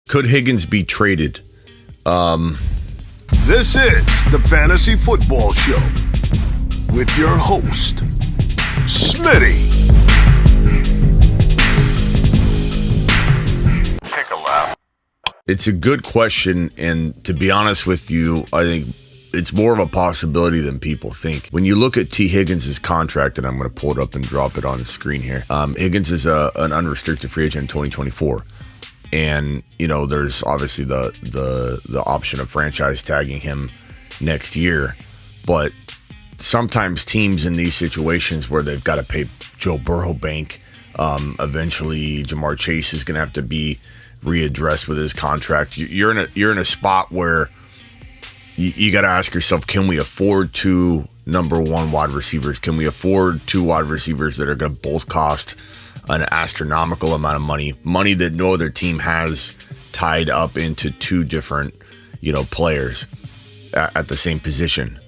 Could Higgins be traded? This is the Fantasy Football Show with your host, Smitty. Take a lap. It's a good question, and to be honest with you, I think it's more of a possibility than people think. When you look at Tee Higgins' contract, and I'm going to pull it up and drop it on the screen here. Higgins is an unrestricted free agent in 2024. And, you know, there's obviously the option of franchise tagging him next year. But sometimes teams in these situations where they've got to pay Joe Burrow bank, eventually Jamar Chase is going to have to be readdressed with his contract. You're in a spot where you got to ask yourself, can we afford two number one wide receivers? Can we afford two wide receivers that are going to both cost an astronomical amount of money that no other team has tied up into two different, players at the same position?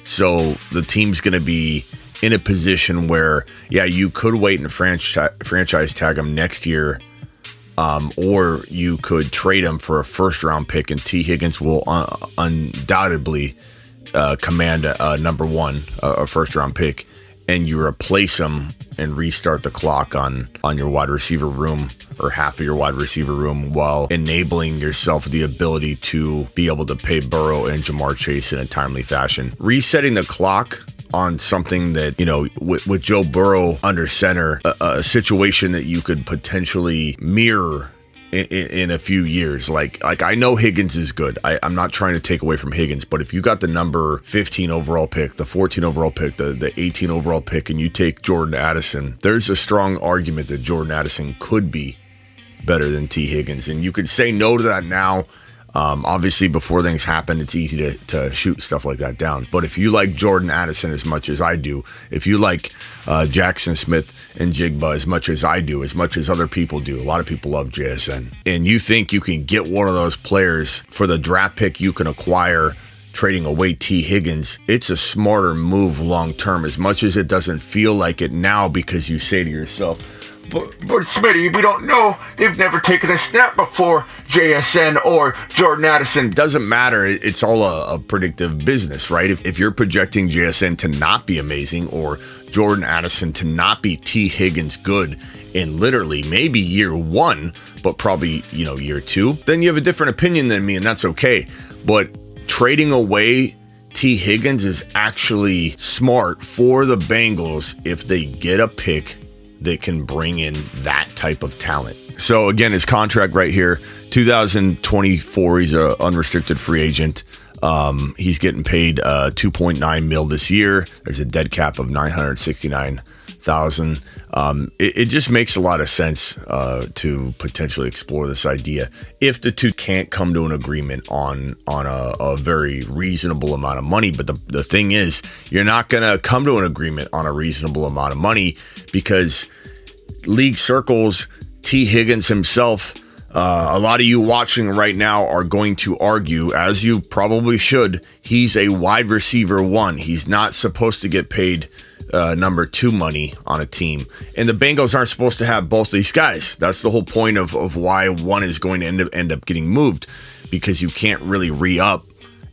So the team's going to be in a position where, you could wait and franchise tag him next year, or you could trade him for a first round pick, and Tee Higgins will undoubtedly command a number one, a first round pick, and you replace him and restart the clock on your wide receiver room, or half of your wide receiver room, while enabling yourself the ability to be able to pay Burrow and Jamar Chase in a timely fashion. Resetting the clock on something that, with Joe Burrow under center, a situation that you could potentially mirror in a few years. Like I know Higgins is good. I'm not trying to take away from Higgins, but if you got the number 15 overall pick, the 14 overall pick, the 18 overall pick, and you take Jordan Addison, there's a strong argument that Jordan Addison could be better than Tee Higgins. And you could say no to that now. Obviously, before things happen, it's easy to shoot stuff like that down. But if you like Jordan Addison as much as I do, if you like Jackson Smith and Jigba as much as I do, as much as other people do, a lot of people love JSN, and you think you can get one of those players for the draft pick you can acquire trading away Tee Higgins, it's a smarter move long term, as much as it doesn't feel like it now, because you say to yourself, But Smitty, we don't know. They've never taken a snap before, JSN or Jordan Addison. Doesn't matter. It's all a predictive business, right? If you're projecting JSN to not be amazing, or Jordan Addison to not be Tee Higgins good in literally maybe year one, but probably, year two, then you have a different opinion than me, and that's okay. But trading away Tee Higgins is actually smart for the Bengals if they get a pick that can bring in that type of talent. So again, his contract right here, 2024, he's an unrestricted free agent. He's getting paid $2.9 million this year. There's a dead cap of $969,000. It just makes a lot of sense to potentially explore this idea if the two can't come to an agreement on a very reasonable amount of money. But the thing is, you're not going to come to an agreement on a reasonable amount of money, because league circles, Tee Higgins himself, a lot of you watching right now are going to argue, as you probably should, he's a wide receiver one. He's not supposed to get paid number two money on a team. And the Bengals aren't supposed to have both these guys. That's the whole point of why one is going to end up getting moved, because you can't really re-up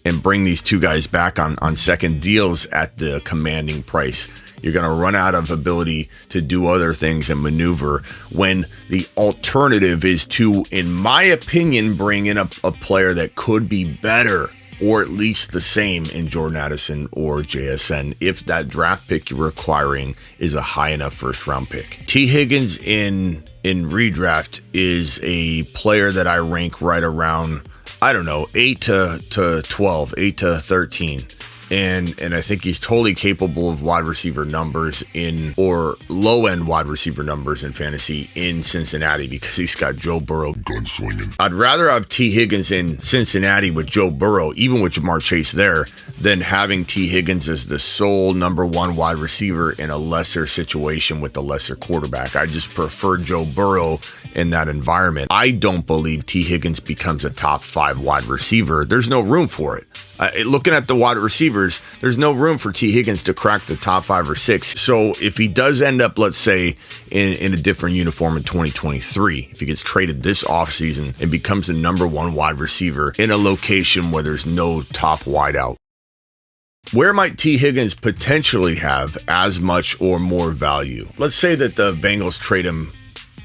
and bring these two guys back on second deals at the commanding price. You're going to run out of ability to do other things and maneuver, when the alternative is to, in my opinion, bring in a player that could be better, or at least the same, in Jordan Addison or JSN, if that draft pick you're acquiring is a high enough first round pick. Tee Higgins in redraft is a player that I rank right around, 8 to 12, 8 to 13. And I think he's totally capable of wide receiver numbers or low end wide receiver numbers in fantasy in Cincinnati, because he's got Joe Burrow gunslinging. I'd rather have Tee Higgins in Cincinnati with Joe Burrow, even with Jamar Chase there, than having Tee Higgins as the sole number one wide receiver in a lesser situation with a lesser quarterback. I just prefer Joe Burrow in that environment. I don't believe Tee Higgins becomes a top 5 wide receiver. There's no room for it. Looking at the wide receivers, there's no room for Tee Higgins to crack the top 5 or 6. So if he does end up, let's say, in a different uniform in 2023, if he gets traded this offseason and becomes the number 1 wide receiver in a location where there's no top wideout, where might Tee Higgins potentially have as much or more value? Let's say that the Bengals trade him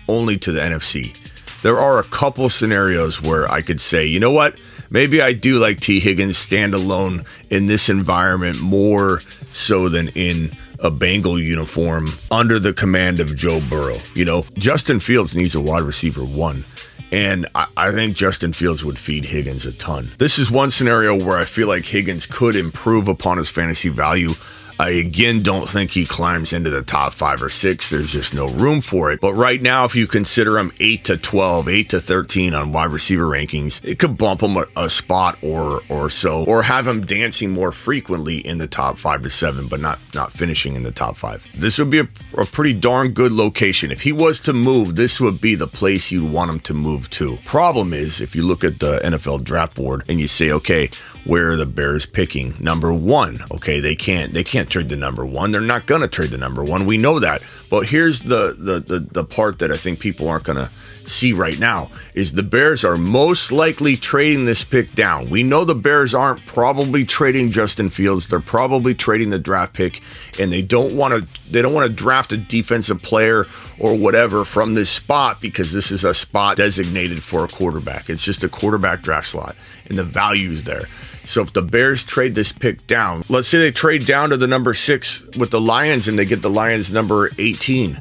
only to the NFC. There are a couple scenarios where I could say, you know what? Maybe I do like Tee Higgins standalone in this environment more so than in a Bengal uniform under the command of Joe Burrow. You know, Justin Fields needs a wide receiver 1. And I think Justin Fields would feed Higgins a ton. This is one scenario where I feel like Higgins could improve upon his fantasy value. I again don't think he climbs into the top 5 or 6. There's just no room for it. But right now, if you consider him 8 to 12, 8 to 13 on wide receiver rankings, it could bump him a spot or so, or have him dancing more frequently in the top 5 to 7, but not finishing in the top 5. This would be a pretty darn good location. If he was to move, this would be the place you'd want him to move to. Problem is, if you look at the NFL draft board and you say, okay, where are the Bears picking? Number 1. Okay, they can't trade the number 1. They're not going to trade the number 1. We know that. But here's the part that I think people aren't going to see right now is the Bears are most likely trading this pick down. We know the Bears aren't probably trading Justin Fields. They're probably trading the draft pick, and they don't want to draft a defensive player or whatever from this spot because this is a spot designated for a quarterback. It's just a quarterback draft slot, and the value is there. So if the Bears trade this pick down, let's say they trade down to the number 6 with the Lions and they get the Lions number 18,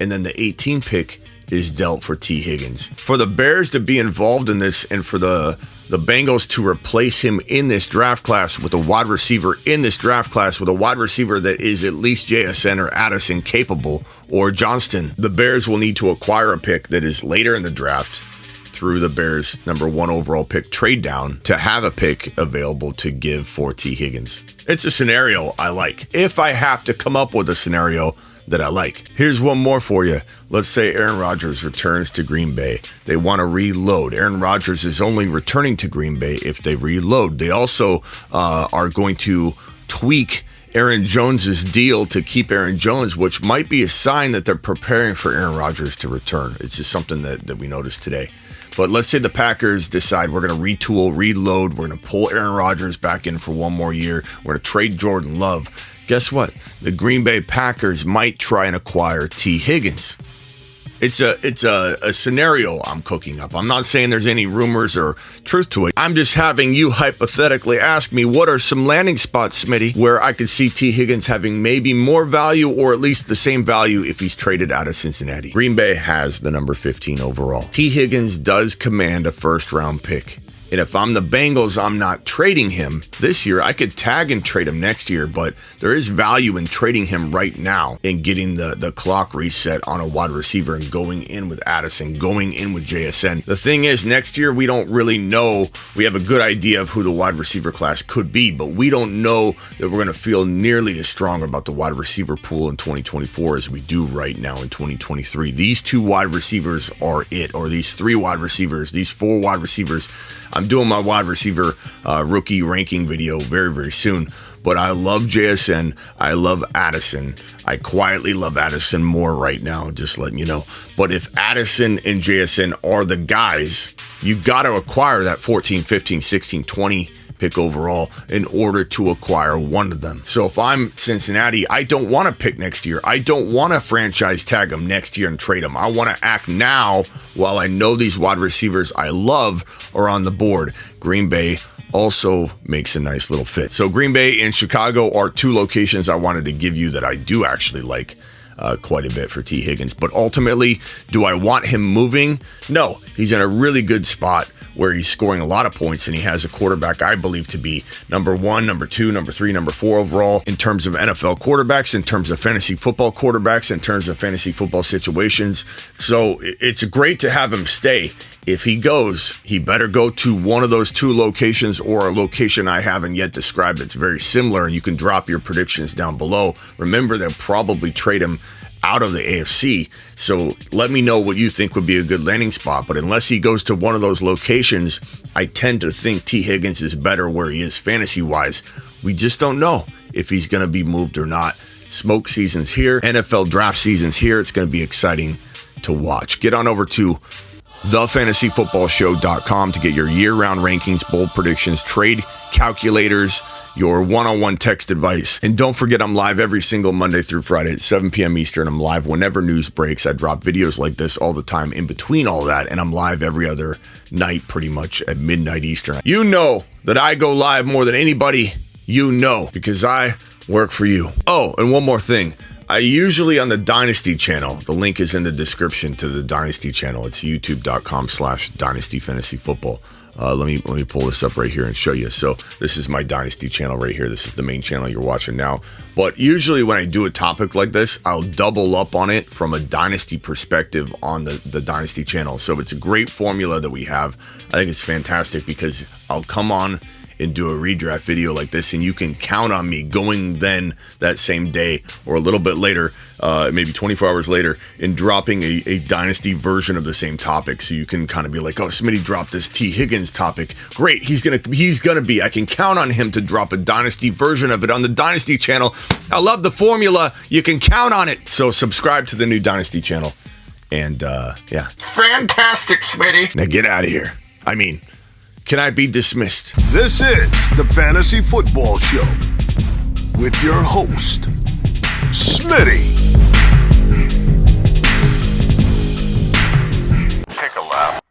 and then the 18 pick is dealt for Tee Higgins. For the Bears to be involved in this and for the Bengals to replace him in this draft class with a wide receiver in this draft class with a wide receiver that is at least JSN or Addison capable or Johnston, the Bears will need to acquire a pick that is later in the draft through the Bears' number 1 overall pick trade down to have a pick available to give for Tee Higgins. It's a scenario I like. If I have to come up with a scenario that I like. Here's one more for you. Let's say Aaron Rodgers returns to Green Bay. They want to reload. Aaron Rodgers is only returning to Green Bay if they reload. They also are going to tweak Aaron Jones's deal to keep Aaron Jones, which might be a sign that they're preparing for Aaron Rodgers to return. It's just something that we noticed today. But let's say the Packers decide we're going to retool, reload. We're going to pull Aaron Rodgers back in for one more year. We're going to trade Jordan Love. Guess what? The Green Bay Packers might try and acquire Tee Higgins. It's a scenario I'm cooking up. I'm not saying there's any rumors or truth to it. I'm just having you hypothetically ask me what are some landing spots, Smitty, where I could see Tee Higgins having maybe more value or at least the same value if he's traded out of Cincinnati. Green Bay has the number 15 overall. Tee Higgins does command a first-round pick. And if I'm the Bengals, I'm not trading him this year. I could tag and trade him next year, but there is value in trading him right now and getting the clock reset on a wide receiver and going in with Addison, going in with JSN. The thing is, next year, we don't really know. We have a good idea of who the wide receiver class could be, but we don't know that we're going to feel nearly as strong about the wide receiver pool in 2024 as we do right now in 2023. These 2 wide receivers are it, or these 3 wide receivers, these 4 wide receivers. I'm doing my wide receiver rookie ranking video very, very soon. But I love JSN. I love Addison. I quietly love Addison more right now, just letting you know. But if Addison and JSN are the guys, you got to acquire that 14, 15, 16, 20 pick overall in order to acquire one of them. So if I'm Cincinnati, I don't want to pick next year. I don't want to franchise tag them next year and trade them. I want to act now while I know these wide receivers I love are on the board. Green Bay also makes a nice little fit. So Green Bay and Chicago are 2 locations I wanted to give you that I do actually like quite a bit for Tee Higgins. But ultimately, do I want him moving? No, he's in a really good spot where he's scoring a lot of points and he has a quarterback I believe to be number 1, number 2, number 3, number 4 overall in terms of NFL quarterbacks, in terms of fantasy football quarterbacks, in terms of fantasy football situations. So it's great to have him stay. If he goes, he better go to one of those 2 locations or a location I haven't yet described that's very similar, and you can drop your predictions down below. Remember, they'll probably trade him out of the AFC. So let me know what you think would be a good landing spot. But unless he goes to one of those locations, I tend to think Tee Higgins is better where he is fantasy-wise. We just don't know if he's going to be moved or not. Smoke season's here. NFL draft season's here. It's going to be exciting to watch. Get on over to thefantasyfootballshow.com to get your year-round rankings, bold predictions, trade calculators, your one-on-one text advice. And don't forget, I'm live every single Monday through Friday at 7 p.m. Eastern. I'm live whenever news breaks. I drop videos like this all the time in between all that, and I'm live every other night pretty much at midnight Eastern. You know that I go live more than anybody you know because I work for you. Oh, and one more thing. I usually on the Dynasty channel, the link is in the description to the Dynasty channel. It's youtube.com/Dynasty Fantasy Football. Let me pull this up right here and show you. So this is my Dynasty channel right here. This is the main channel you're watching now. But usually when I do a topic like this, I'll double up on it from a Dynasty perspective on the Dynasty channel. So it's a great formula that we have. I think it's fantastic because I'll come on and do a redraft video like this, and you can count on me going then that same day or a little bit later, maybe 24 hours later, and dropping a Dynasty version of the same topic. So you can kind of be like, oh, Smitty dropped this Tee Higgins topic. Great, he's gonna be. I can count on him to drop a Dynasty version of it on the Dynasty channel. I love the formula. You can count on it. So subscribe to the new Dynasty channel. And yeah. Fantastic, Smitty. Now get out of here. I mean, can I be dismissed? This is the Fantasy Football Show with your host, Smitty. Take a lap.